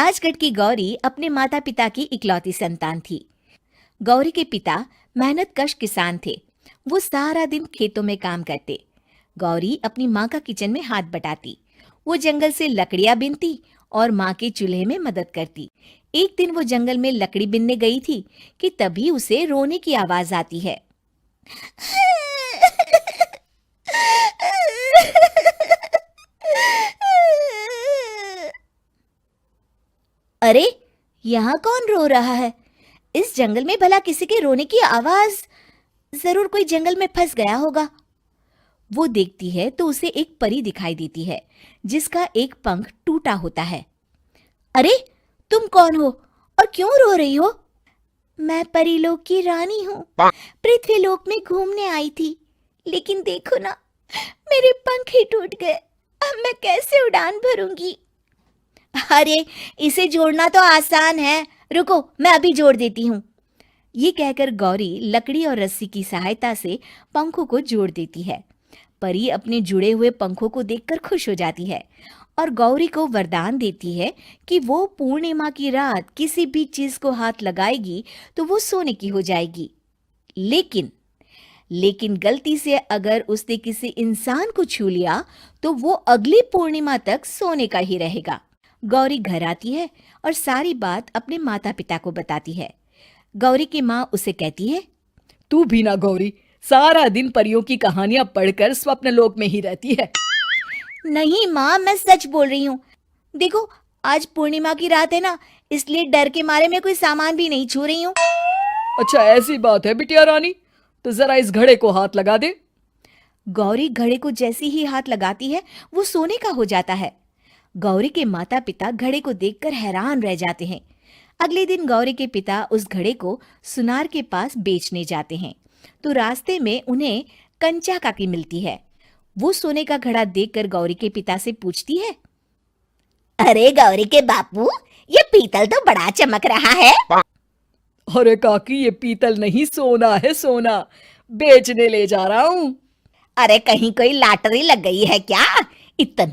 राजगढ़ की गौरी अपने माता पिता की इकलौती संतान थी। गौरी के पिता मेहनतकश किसान थे। वो सारा दिन खेतों में काम करते। गौरी अपनी माँ का किचन में हाथ बटाती। वो जंगल से लकड़ियां बीनती और माँ के चूल्हे में मदद करती। एक दिन वो जंगल में लकड़ी बीनने गई थी कि तभी उसे रोने की आवाज आती है। अरे, यहाँ कौन रो रहा है? इस जंगल में भला किसी के रोने की आवाज? जरूर कोई जंगल में फंस गया होगा। वो देखती है तो उसे एक परी दिखाई देती है जिसका एक पंख टूटा होता है। अरे, तुम कौन हो और क्यों रो रही हो? मैं परीलोक की रानी हूँ। पृथ्वीलोक में घूमने आई थी, लेकिन देखो ना, मेरे पंख ही टूट गए। अब मैं कैसे उड़ान भरूंगी? अरे, इसे जोड़ना तो आसान है। रुको, मैं अभी जोड़ देती हूँ। ये कहकर गौरी लकड़ी और रस्सी की सहायता से पंखों को जोड़ देती है। परी अपने जुड़े हुए पंखों को देखकर खुश हो जाती है और गौरी को वरदान देती है कि वो पूर्णिमा की रात किसी भी चीज को हाथ लगाएगी तो वो सोने की हो जाएगी। लेकिन लेकिन गलती से अगर उसने किसी इंसान को छू लिया तो वो अगली पूर्णिमा तक सोने का ही रहेगा। गौरी घर आती है और सारी बात अपने माता पिता को बताती है। गौरी की माँ उसे कहती है, तू भी ना गौरी, सारा दिन परियों की कहानियां पढ़कर स्वप्न लोक में ही रहती है। नहीं माँ, मैं सच बोल रही हूँ। देखो, आज पूर्णिमा की रात है ना, इसलिए डर के मारे मैं कोई सामान भी नहीं छू रही हूँ। अच्छा, ऐसी बात है बिटिया रानी, तो जरा इस घड़े को हाथ लगा दे। गौरी घड़े को जैसे ही हाथ लगाती है वो सोने का हो जाता है। गौरी के माता पिता घड़े को देखकर हैरान रह जाते हैं। अगले दिन गौरी के पिता उस घड़े को सुनार के पास बेचने जाते हैं तो रास्ते में उन्हें कंचा काकी मिलती है। वो सोने का घड़ा देखकर गौरी के पिता से पूछती है, अरे गौरी के बापू, ये पीतल तो बड़ा चमक रहा है। अरे काकी, ये पीतल नहीं, सोना है, सोना। बेचने ले जा रहा हूँ। अरे, कहीं कोई लॉटरी लग गई है क्या? इतना